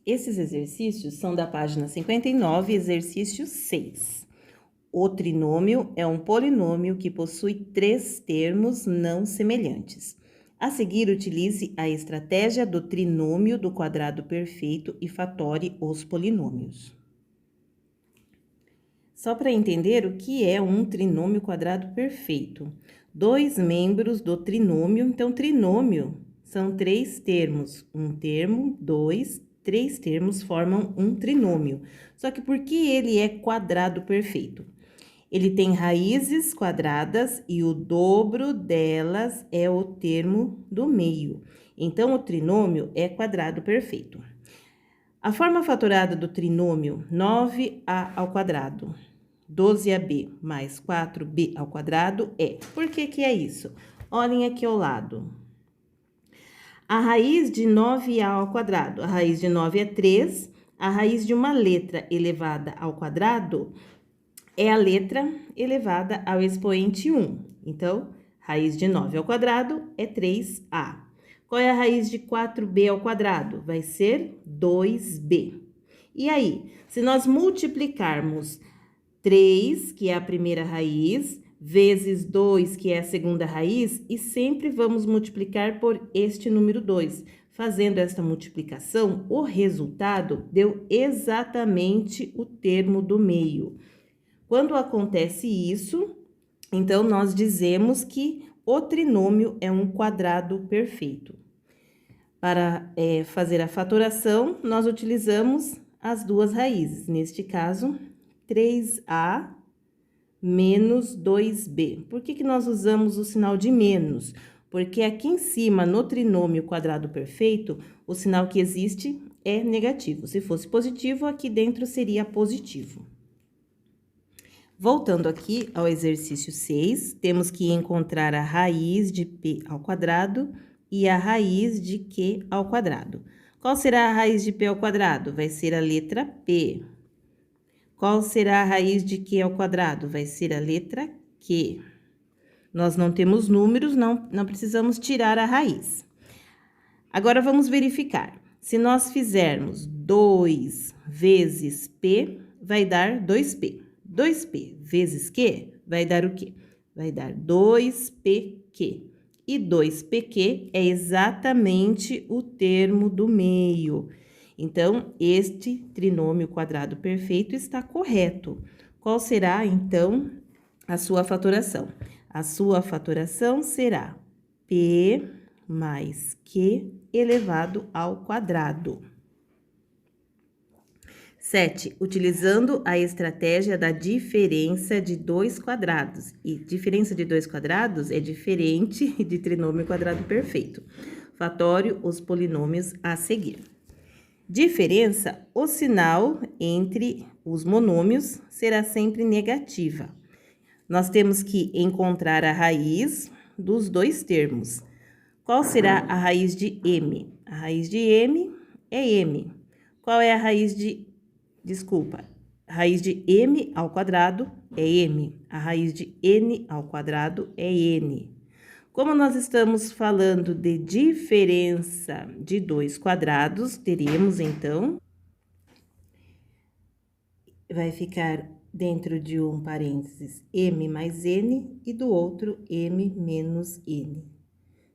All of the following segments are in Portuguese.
Esses exercícios são da página 59, exercício 6. O trinômio é um polinômio que possui 3 termos não semelhantes. A seguir, utilize a estratégia do trinômio do quadrado perfeito e fatore os polinômios. Só para entender o que é um trinômio quadrado perfeito. 2 membros do trinômio, então trinômio são 3 termos. Um termo, 2, 3 termos formam um trinômio. Só que por que ele é quadrado perfeito? Ele tem raízes quadradas e o dobro delas é o termo do meio. Então, o trinômio é quadrado perfeito. A forma fatorada do trinômio 9a ao quadrado, 12ab mais 4b ao quadrado é. Por que é isso? Olhem aqui ao lado. A raiz de 9a ao quadrado, a raiz de 9 é 3, a raiz de uma letra elevada ao quadrado é a letra elevada ao expoente 1. Então, raiz de 9 ao quadrado é 3a. Qual é a raiz de 4b ao quadrado? Vai ser 2b. E aí, se nós multiplicarmos 3, que é a primeira raiz, vezes 2, que é a segunda raiz, e sempre vamos multiplicar por este número 2. Fazendo esta multiplicação, o resultado deu exatamente o termo do meio. Quando acontece isso, então nós dizemos que o trinômio é um quadrado perfeito. Para fazer a fatoração, nós utilizamos as duas raízes. Neste caso, 3a menos 2b. Por que nós usamos o sinal de menos? Porque aqui em cima, no trinômio quadrado perfeito, o sinal que existe é negativo. Se fosse positivo, aqui dentro seria positivo. Voltando aqui ao exercício 6, temos que encontrar a raiz de p ao quadrado e a raiz de q ao quadrado. Qual será a raiz de p ao quadrado? Vai ser a letra P. Qual será a raiz de q ao quadrado? Vai ser a letra Q. Nós não temos números, não precisamos tirar a raiz. Agora, vamos verificar. Se nós fizermos 2 vezes p, vai dar 2p. 2p vezes q vai dar o quê? Vai dar 2pq. E 2pq é exatamente o termo do meio. Então, este trinômio quadrado perfeito está correto. Qual será, então, a sua fatoração? A sua fatoração será p mais q elevado ao quadrado. 7. Utilizando a estratégia da diferença de 2 quadrados. E diferença de 2 quadrados é diferente de trinômio quadrado perfeito. Fatório os polinômios a seguir. Diferença, o sinal entre os monômios será sempre negativa. Nós temos que encontrar a raiz dos dois termos. Qual será a raiz de m? A raiz de m é m. Qual é a raiz de... a raiz de m ao quadrado é m. A raiz de n ao quadrado é n. Como nós estamos falando de diferença de 2 quadrados, teremos, então, vai ficar dentro de um parênteses m mais n e do outro m menos n.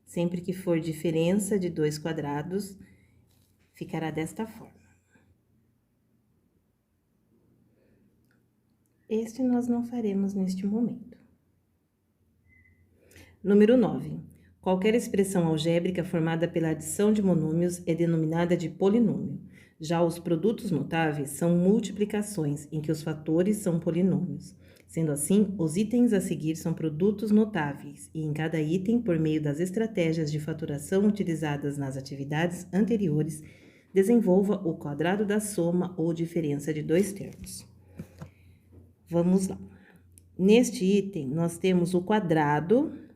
Sempre que for diferença de 2 quadrados, ficará desta forma. Este nós não faremos neste momento. Número 9. Qualquer expressão algébrica formada pela adição de monômios é denominada de polinômio. Já os produtos notáveis são multiplicações em que os fatores são polinômios. Sendo assim, os itens a seguir são produtos notáveis, e em cada item, por meio das estratégias de fatoração utilizadas nas atividades anteriores, desenvolva o quadrado da soma ou diferença de 2 termos. Vamos lá. Neste item, nós temos o quadrado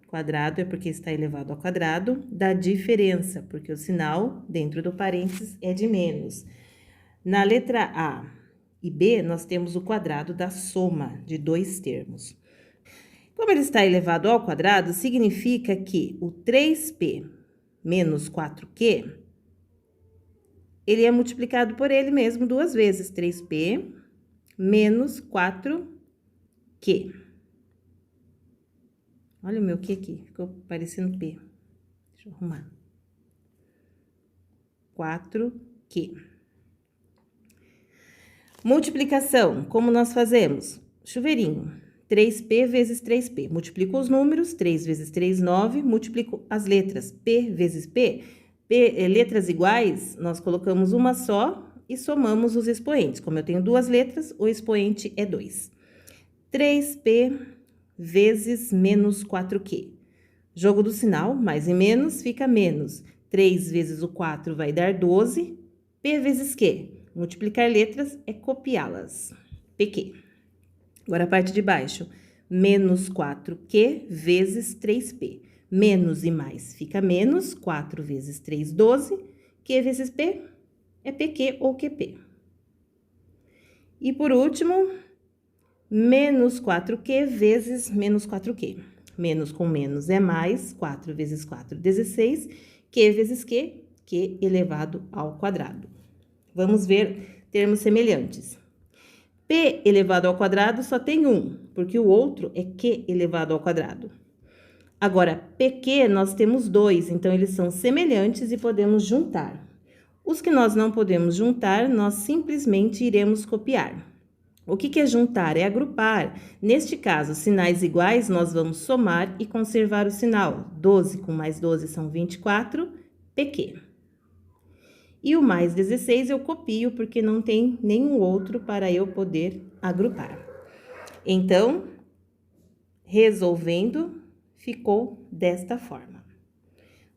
é porque está elevado ao quadrado, da diferença, porque o sinal dentro do parênteses é de menos. Na letra A e B, nós temos o quadrado da soma de 2 termos. Como ele está elevado ao quadrado, significa que o 3p menos 4q ele é multiplicado por ele mesmo duas vezes, 3p menos 4q. Olha o meu Q aqui, ficou parecendo P. Deixa eu arrumar. 4q. Multiplicação, como nós fazemos? Chuveirinho, 3p vezes 3p. Multiplico os números, 3 vezes 3, 9. Multiplico as letras, p vezes p. Letras iguais, nós colocamos uma só e somamos os expoentes. Como eu tenho duas letras, o expoente é 2. 3p vezes menos 4q. Jogo do sinal, mais e menos, fica menos. 3 vezes o 4 vai dar 12. P vezes Q. Multiplicar letras é copiá-las. PQ. Agora a parte de baixo. Menos 4Q vezes 3P. Menos e mais fica menos. 4 vezes 3, 12. Q vezes P é PQ ou QP. E por último, menos 4Q vezes menos 4Q. Menos com menos é mais. 4 vezes 4, 16. Q vezes Q, Q elevado ao quadrado. Vamos ver termos semelhantes. P elevado ao quadrado só tem um, porque o outro é Q elevado ao quadrado. Agora, PQ nós temos dois, então eles são semelhantes e podemos juntar. Os que nós não podemos juntar, nós simplesmente iremos copiar. O que é juntar? É agrupar. Neste caso, sinais iguais, nós vamos somar e conservar o sinal. 12 com mais 12 são 24, PQ. E o mais 16 eu copio, porque não tem nenhum outro para eu poder agrupar. Então, resolvendo, ficou desta forma.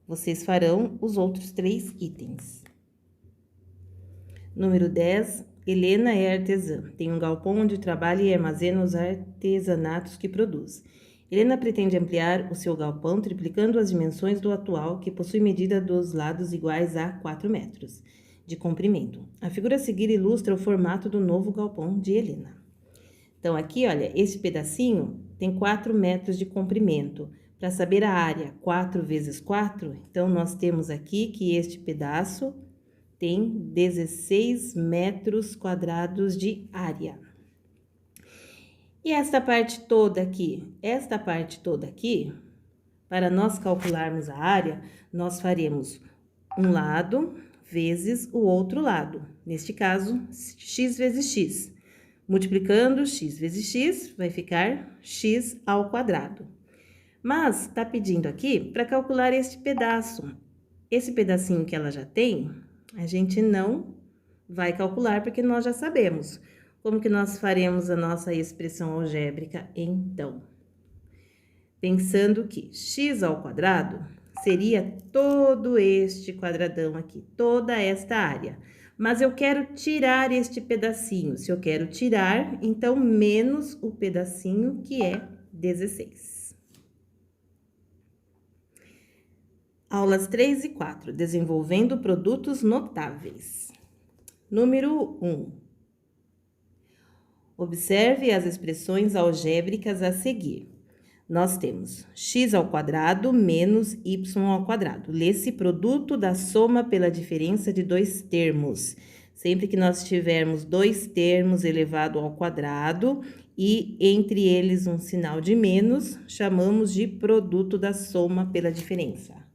Vocês farão os outros 3 itens. Número 10, Helena é artesã. Tem um galpão onde trabalha e armazena os artesanatos que produz. Helena pretende ampliar o seu galpão, triplicando as dimensões do atual, que possui medida dos lados iguais a 4 metros de comprimento. A figura a seguir ilustra o formato do novo galpão de Helena. Então, aqui, olha, esse pedacinho tem 4 metros de comprimento. Para saber a área, 4 vezes 4, então, nós temos aqui que este pedaço tem 16 metros quadrados de área. E esta parte toda aqui, para nós calcularmos a área, nós faremos um lado vezes o outro lado. Neste caso, x vezes x. Multiplicando x vezes x, vai ficar x ao quadrado. Mas, está pedindo aqui para calcular este pedaço. Esse pedacinho que ela já tem, a gente não vai calcular, porque nós já sabemos. Como que nós faremos a nossa expressão algébrica, então? Pensando que x ao quadrado seria todo este quadradão aqui, toda esta área. Mas eu quero tirar este pedacinho. Se eu quero tirar, então, menos o pedacinho que é 16. Aulas 3 e 4, desenvolvendo produtos notáveis. Número 1. Observe as expressões algébricas a seguir. Nós temos x ao quadrado menos y ao quadrado. Lê-se produto da soma pela diferença de dois termos. Sempre que nós tivermos dois termos elevado ao quadrado e entre eles um sinal de menos, chamamos de produto da soma pela diferença.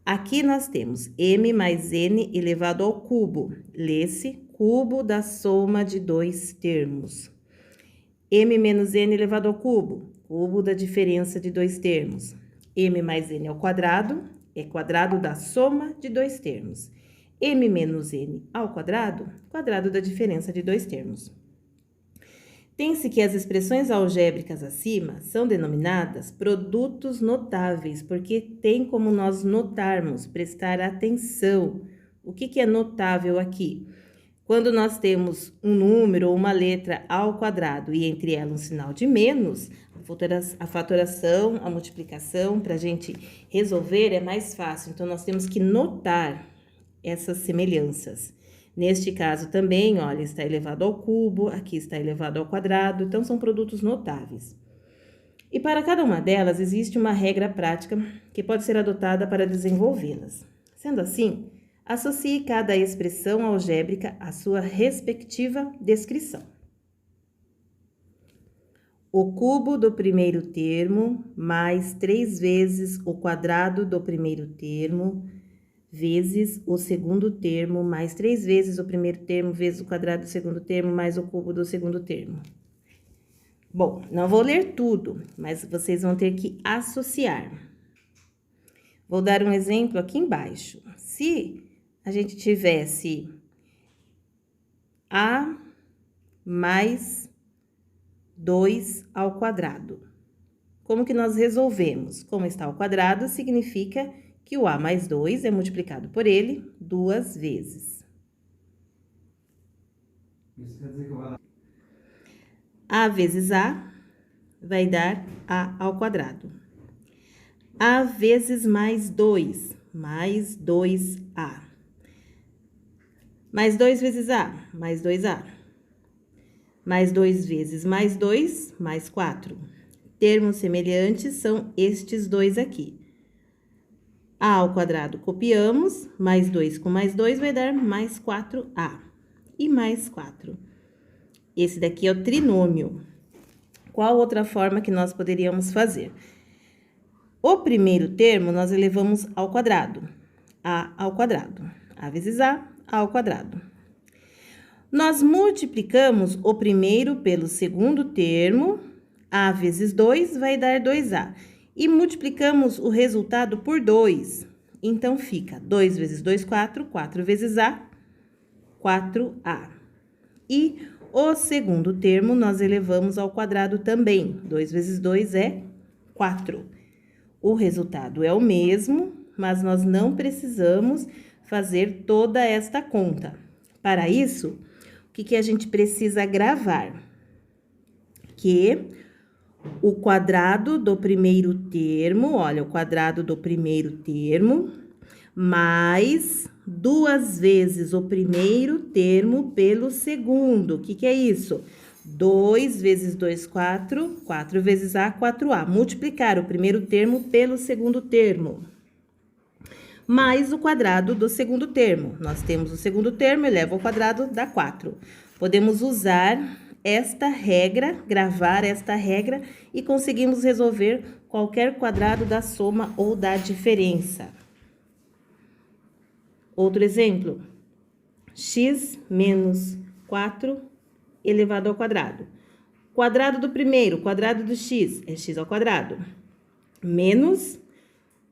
Aqui nós temos m mais n elevado ao cubo. Lê-se cubo da soma de dois termos. M menos n elevado ao cubo, cubo da diferença de dois termos. M mais n ao quadrado é quadrado da soma de dois termos. M menos n ao quadrado, quadrado da diferença de dois termos. Pense que as expressões algébricas acima são denominadas produtos notáveis, porque tem como nós notarmos, prestar atenção. O que é notável aqui? Quando nós temos um número ou uma letra ao quadrado e entre elas um sinal de menos, a fatoração, a multiplicação, para a gente resolver é mais fácil. Então, nós temos que notar essas semelhanças. Neste caso também, olha, está elevado ao cubo, aqui está elevado ao quadrado, então são produtos notáveis. E para cada uma delas existe uma regra prática que pode ser adotada para desenvolvê-las. Sendo assim, Associe cada expressão algébrica à sua respectiva descrição. O cubo do primeiro termo mais 3 vezes o quadrado do primeiro termo vezes o segundo termo mais 3 vezes o primeiro termo vezes o quadrado do segundo termo mais o cubo do segundo termo. Bom, não vou ler tudo, mas vocês vão ter que associar. Vou dar um exemplo aqui embaixo. Se a gente tivesse A mais 2 ao quadrado. Como que nós resolvemos? Como está ao quadrado, significa que o A mais 2 é multiplicado por ele 2 vezes. Isso quer dizer que eu vou... A vezes A vai dar A ao quadrado. A vezes mais 2, mais 2A. Mais 2 vezes A, mais 2A. Mais 2 vezes mais 2, mais 4. Termos semelhantes são estes dois aqui. A ao quadrado copiamos, mais 2 com mais 2 vai dar mais 4A. E mais 4. Esse daqui é o trinômio. Qual outra forma que nós poderíamos fazer? O primeiro termo nós elevamos ao quadrado. A ao quadrado. A vezes A ao quadrado. Nós multiplicamos o primeiro pelo segundo termo. A vezes 2 vai dar 2A. E multiplicamos o resultado por 2. Então, fica 2 vezes 2, 4. 4 vezes A, 4A. E o segundo termo nós elevamos ao quadrado também. 2 vezes 2 é 4. O resultado é o mesmo, mas nós não precisamos fazer toda esta conta. Para isso, o que a gente precisa gravar? Que o quadrado do primeiro termo, olha, o quadrado do primeiro termo, mais 2 vezes o primeiro termo pelo segundo. O que é isso? 2 vezes 2, 4. 4 vezes A, 4A. Multiplicar o primeiro termo pelo segundo termo. Mais o quadrado do segundo termo. Nós temos o segundo termo, eleva ao quadrado, dá 4. Podemos usar esta regra, gravar esta regra e conseguimos resolver qualquer quadrado da soma ou da diferença. Outro exemplo, x menos 4 elevado ao quadrado. Quadrado do primeiro, quadrado do x, é x ao quadrado. Menos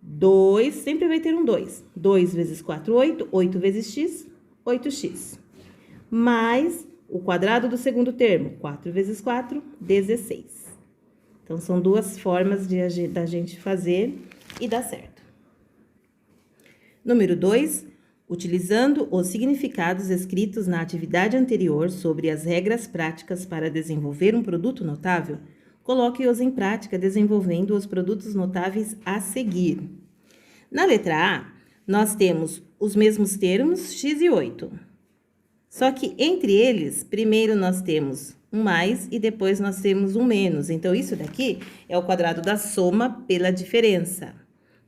2, sempre vai ter um 2. 2 vezes 4, 8. 8 vezes x, 8x. Mais o quadrado do segundo termo, 4 vezes 4, 16. Então, são duas formas da gente fazer e dar certo. Número 2, utilizando os significados escritos na atividade anterior sobre as regras práticas para desenvolver um produto notável, coloque-os em prática desenvolvendo os produtos notáveis a seguir. Na letra A, nós temos os mesmos termos, x e 8. Só que entre eles, primeiro nós temos um mais e depois nós temos um menos. Então, isso daqui é o quadrado da soma pela diferença.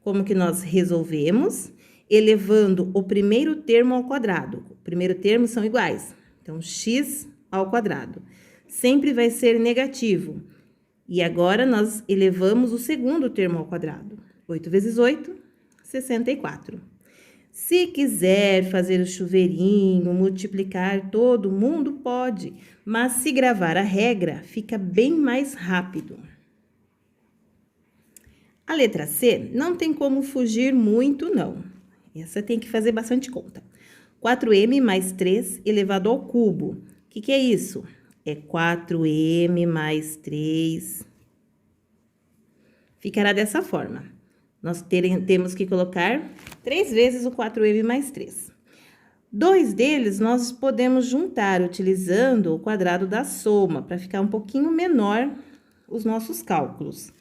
Como que nós resolvemos? Elevando o primeiro termo ao quadrado. O primeiro termo são iguais. Então, x ao quadrado. Sempre vai ser negativo. E agora, nós elevamos o segundo termo ao quadrado. 8 vezes 8, 64. Se quiser fazer o chuveirinho, multiplicar todo mundo, pode. Mas se gravar a regra, fica bem mais rápido. A letra C não tem como fugir muito, não. Essa tem que fazer bastante conta. 4m mais 3 elevado ao cubo. O que é isso? É 4m mais 3. Ficará dessa forma. Nós temos que colocar 3 vezes o 4m mais 3. 2 deles nós podemos juntar utilizando o quadrado da soma, para ficar um pouquinho menor os nossos cálculos. O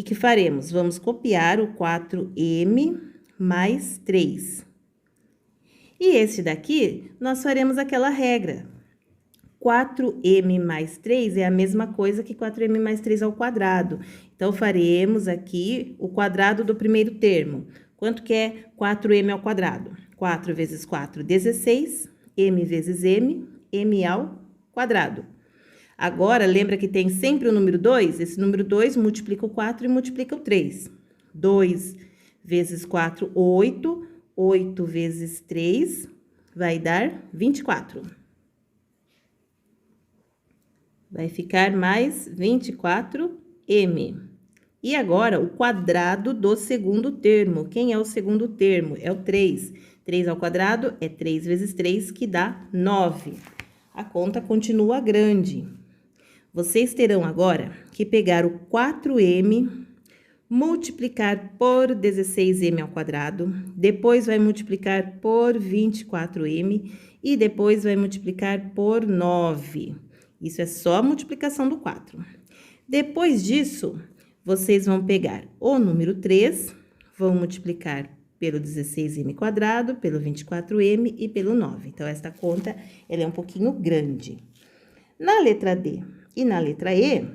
que faremos? Vamos copiar o 4m mais 3. E esse daqui, nós faremos aquela regra. 4m mais 3 é a mesma coisa que 4m mais 3 ao quadrado. Então, faremos aqui o quadrado do primeiro termo. Quanto que é 4m ao quadrado? 4 vezes 4, 16. M vezes M, M ao quadrado. Agora, lembra que tem sempre o número 2? Esse número 2 multiplica o 4 e multiplica o 3. 2 vezes 4, 8. 8 vezes 3 vai dar 24. Vai ficar mais 24M. E agora, o quadrado do segundo termo. Quem é o segundo termo? É o 3. 3 ao quadrado é 3 vezes 3, que dá 9. A conta continua grande. Vocês terão agora que pegar o 4M, multiplicar por 16M ao quadrado, depois vai multiplicar por 24M e depois vai multiplicar por 9. Isso é só a multiplicação do 4. Depois disso, vocês vão pegar o número 3, vão multiplicar pelo 16M quadrado, pelo 24M e pelo 9. Então, esta conta ela é um pouquinho grande. Na letra D e na letra E,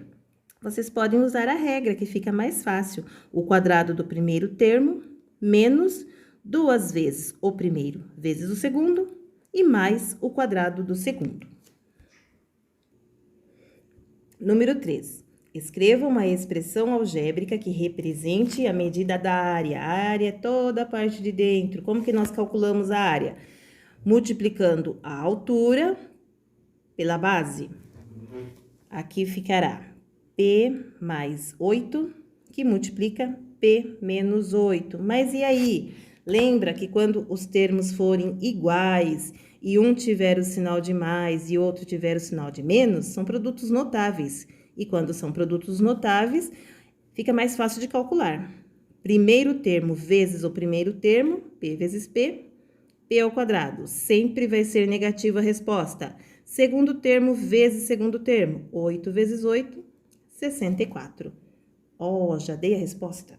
vocês podem usar a regra, que fica mais fácil. O quadrado do primeiro termo menos 2 vezes o primeiro vezes o segundo e mais o quadrado do segundo. Número 3. Escreva uma expressão algébrica que represente a medida da área. A área é toda a parte de dentro. Como que nós calculamos a área? Multiplicando a altura pela base. Aqui ficará P mais 8, que multiplica P menos 8. Mas e aí? Lembra que quando os termos forem iguais e um tiver o sinal de mais e outro tiver o sinal de menos, são produtos notáveis. E quando são produtos notáveis, fica mais fácil de calcular. Primeiro termo vezes o primeiro termo, P vezes P, P ao quadrado. Sempre vai ser negativa a resposta. Segundo termo vezes segundo termo, 8 vezes 8, 64. Já dei a resposta.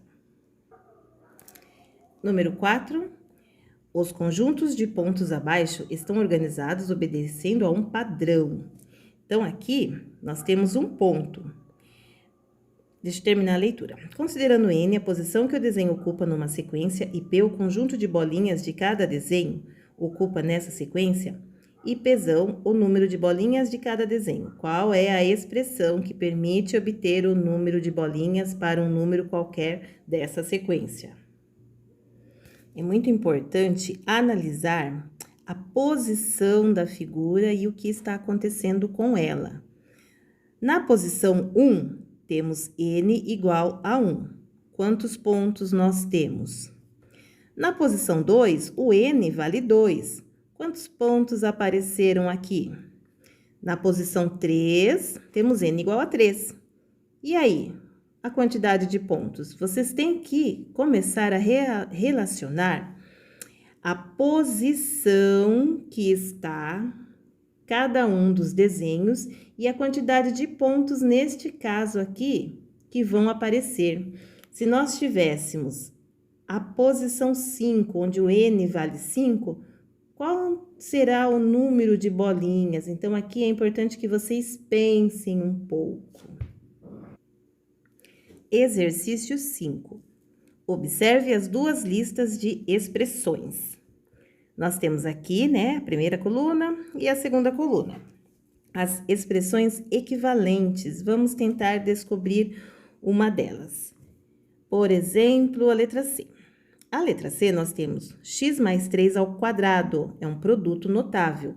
Número 4. Os conjuntos de pontos abaixo estão organizados obedecendo a um padrão. Então, aqui, nós temos um ponto. Deixa eu terminar a leitura. Considerando N a posição que o desenho ocupa numa sequência e P o conjunto de bolinhas de cada desenho ocupa nessa sequência, e Pzão o número de bolinhas de cada desenho. Qual é a expressão que permite obter o número de bolinhas para um número qualquer dessa sequência? É muito importante analisar a posição da figura e o que está acontecendo com ela. Na posição 1, temos N igual a 1. Quantos pontos nós temos? Na posição 2, o N vale 2. Quantos pontos apareceram aqui? Na posição 3, temos N igual a 3. E aí, a quantidade de pontos? Vocês têm que começar a relacionar a posição que está cada um dos desenhos e a quantidade de pontos, neste caso aqui, que vão aparecer. Se nós tivéssemos a posição 5, onde o N vale 5, qual será o número de bolinhas? Então, aqui é importante que vocês pensem um pouco. Exercício 5. Observe as duas listas de expressões. Nós temos aqui, né, a primeira coluna e a segunda coluna. As expressões equivalentes, vamos tentar descobrir uma delas. Por exemplo, a letra C. A letra C, nós temos x mais 3 ao quadrado, é um produto notável.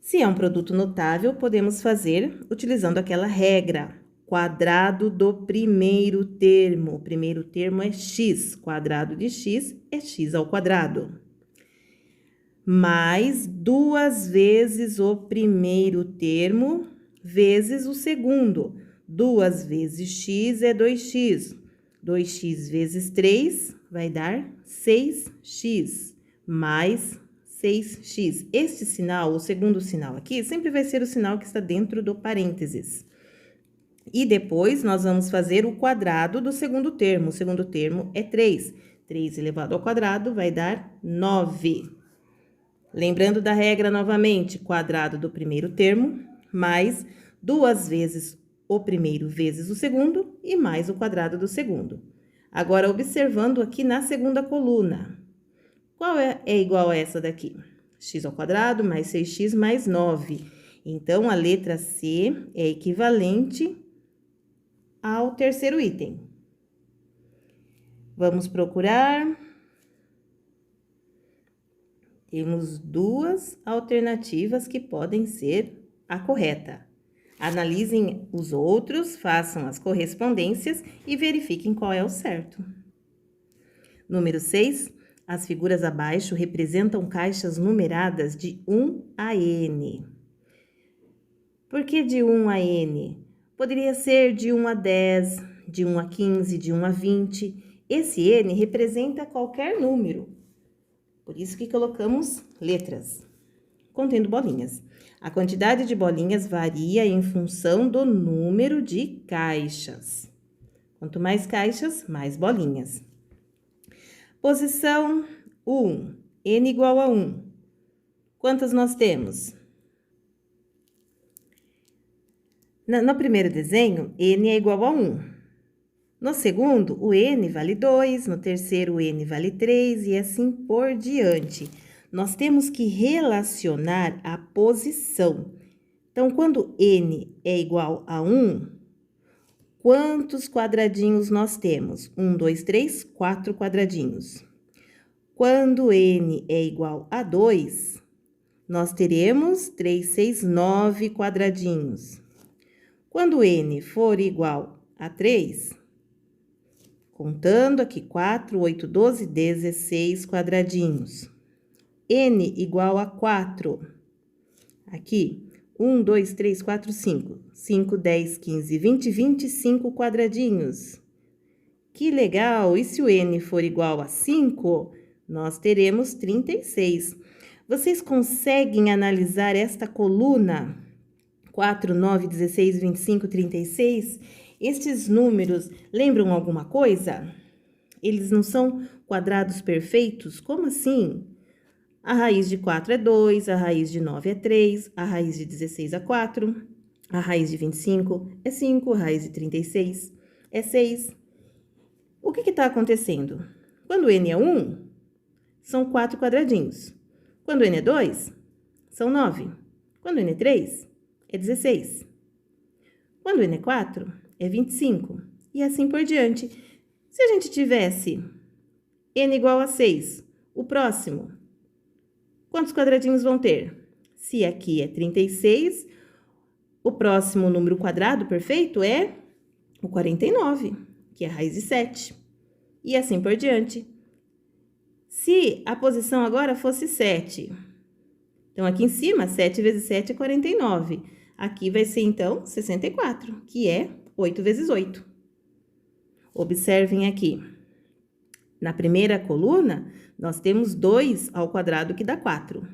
Se é um produto notável, podemos fazer utilizando aquela regra, quadrado do primeiro termo. O primeiro termo é x, quadrado de x é x ao quadrado. Mais 2 vezes o primeiro termo vezes o segundo. 2 vezes x é 2x. 2x vezes 3 vai dar 6x, mais 6x. Este sinal, o segundo sinal aqui, sempre vai ser o sinal que está dentro do parênteses. E depois, nós vamos fazer o quadrado do segundo termo. O segundo termo é 3. 3 elevado ao quadrado vai dar 9. Lembrando da regra novamente, quadrado do primeiro termo, mais 2 vezes o primeiro vezes o segundo e mais o quadrado do segundo. Agora, observando aqui na segunda coluna. Qual é igual a essa daqui? X ao quadrado mais 6x mais 9. Então, a letra C é equivalente ao terceiro item. Vamos procurar. Temos duas alternativas que podem ser a correta. Analisem os outros, façam as correspondências e verifiquem qual é o certo. Número 6. As figuras abaixo representam caixas numeradas de 1 a N. Por que de 1 a N? Poderia ser de 1 a 10, de 1 a 15, de 1 a 20. Esse N representa qualquer número. Por isso que colocamos letras, contendo bolinhas. A quantidade de bolinhas varia em função do número de caixas. Quanto mais caixas, mais bolinhas. Posição 1, N igual a 1. Quantas nós temos? No primeiro desenho, N é igual a 1. No segundo, o N vale 2, no terceiro, o N vale 3 e assim por diante. Nós temos que relacionar a posição. Então, quando N é igual a 1, quantos quadradinhos nós temos? 1, 2, 3, 4 quadradinhos. Quando N é igual a 2, nós teremos 3, 6, 9 quadradinhos. Quando N for igual a 3, contando aqui 4, 8, 12, 16 quadradinhos. N igual a 4. Aqui, 1, 2, 3, 4, 5. 5, 10, 15, 20, 25 quadradinhos. Que legal! E se o N for igual a 5, nós teremos 36. Vocês conseguem analisar esta coluna? 4, 9, 16, 25, 36? Estes números lembram alguma coisa? Eles não são quadrados perfeitos? Como assim? A raiz de 4 é 2, a raiz de 9 é 3, a raiz de 16 é 4, a raiz de 25 é 5, a raiz de 36 é 6. O que está acontecendo? Quando N é 1, são 4 quadradinhos. Quando N é 2, são 9. Quando N é 3, é 16. Quando N é 4, é 25. E assim por diante. Se a gente tivesse N igual a 6, o próximo, quantos quadradinhos vão ter? Se aqui é 36, o próximo número quadrado perfeito é o 49, que é a raiz de 7. E assim por diante. Se a posição agora fosse 7, então aqui em cima, 7 vezes 7 é 49. Aqui vai ser, então, 64, que é 8 vezes 8. Observem aqui. Na primeira coluna, nós temos 2 ao quadrado, que dá 4.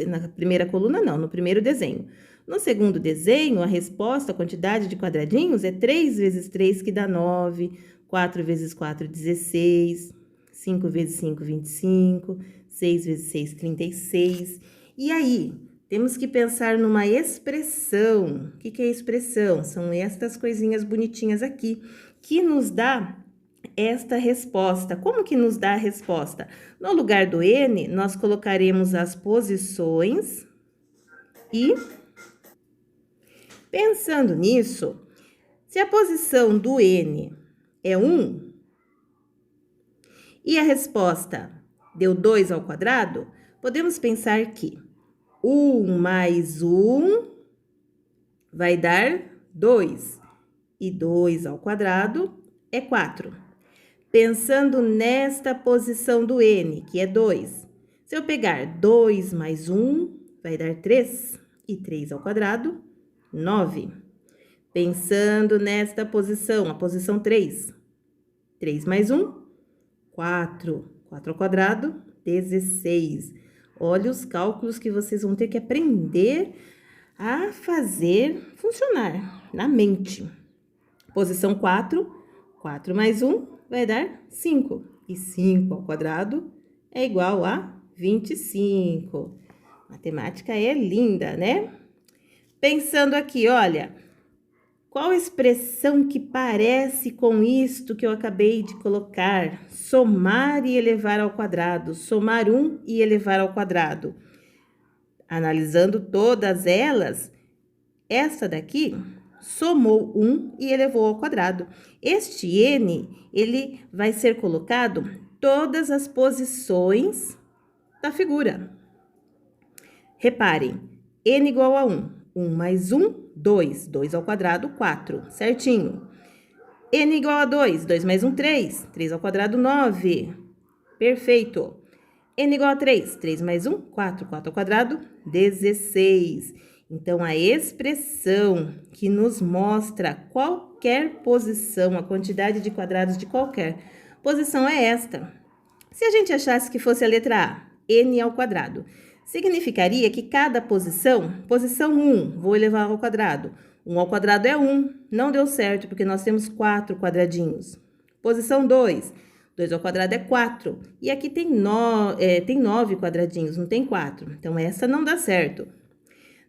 Na primeira coluna, não, no primeiro desenho. No segundo desenho, a resposta, a quantidade de quadradinhos é 3 vezes 3, que dá 9. 4 vezes 4, 16. 5 vezes 5, 25. 6 vezes 6, 36. E aí, temos que pensar numa expressão. O que é expressão? São estas coisinhas bonitinhas aqui, que nos dá esta resposta. Como que nos dá a resposta? No lugar do N, nós colocaremos as posições e, pensando nisso, se a posição do N é 1 e a resposta deu 2 ao quadrado, podemos pensar que 1 mais 1 vai dar 2 e 2 ao quadrado é 4. Pensando nesta posição do N, que é 2, se eu pegar 2 mais 1, vai dar 3, e 3 ao quadrado, 9. Pensando nesta posição, a posição 3, 3 mais 1, 4, 4 ao quadrado, 16. Olha os cálculos que vocês vão ter que aprender a fazer funcionar na mente. Posição 4, 4 mais 1 vai dar 5. E 5 ao quadrado é igual a 25. Matemática é linda, né? Pensando aqui, olha, Qual expressão que parece com isto que eu acabei de colocar? Somar e elevar ao quadrado. Somar 1 e elevar ao quadrado. Analisando todas elas, essa daqui somou 1 e elevou ao quadrado. Este n, ele vai ser colocado todas as posições da figura. Reparem, n igual a 1. 1 mais 1, 2. 2 ao quadrado, 4. Certinho. N igual a 2. 2 mais 1, 3. 3 ao quadrado, 9. Perfeito. N igual a 3. 3 mais 1, 4. 4 ao quadrado, 16. Então, a expressão que nos mostra qualquer posição, a quantidade de quadrados de qualquer posição é esta. Se a gente achasse que fosse a letra A, n ao quadrado, significaria que cada posição 1, vou elevar ao quadrado. 1 ao quadrado é 1, não deu certo, porque nós temos 4 quadradinhos. Posição 2, 2 ao quadrado é 4. E aqui tem 9 quadradinhos, não tem 4. Então, essa não dá certo.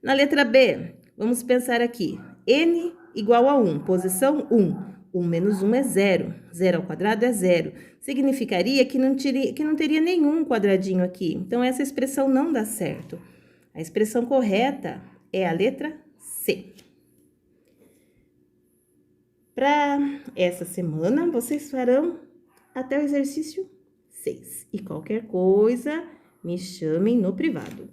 Na letra B, vamos pensar aqui. N igual a 1, posição 1. 1 menos 1 é 0. 0 ao quadrado é 0. Significaria que não teria nenhum quadradinho aqui. Então, essa expressão não dá certo. A expressão correta é a letra C. Para essa semana, vocês farão até o exercício 6. E qualquer coisa, me chamem no privado.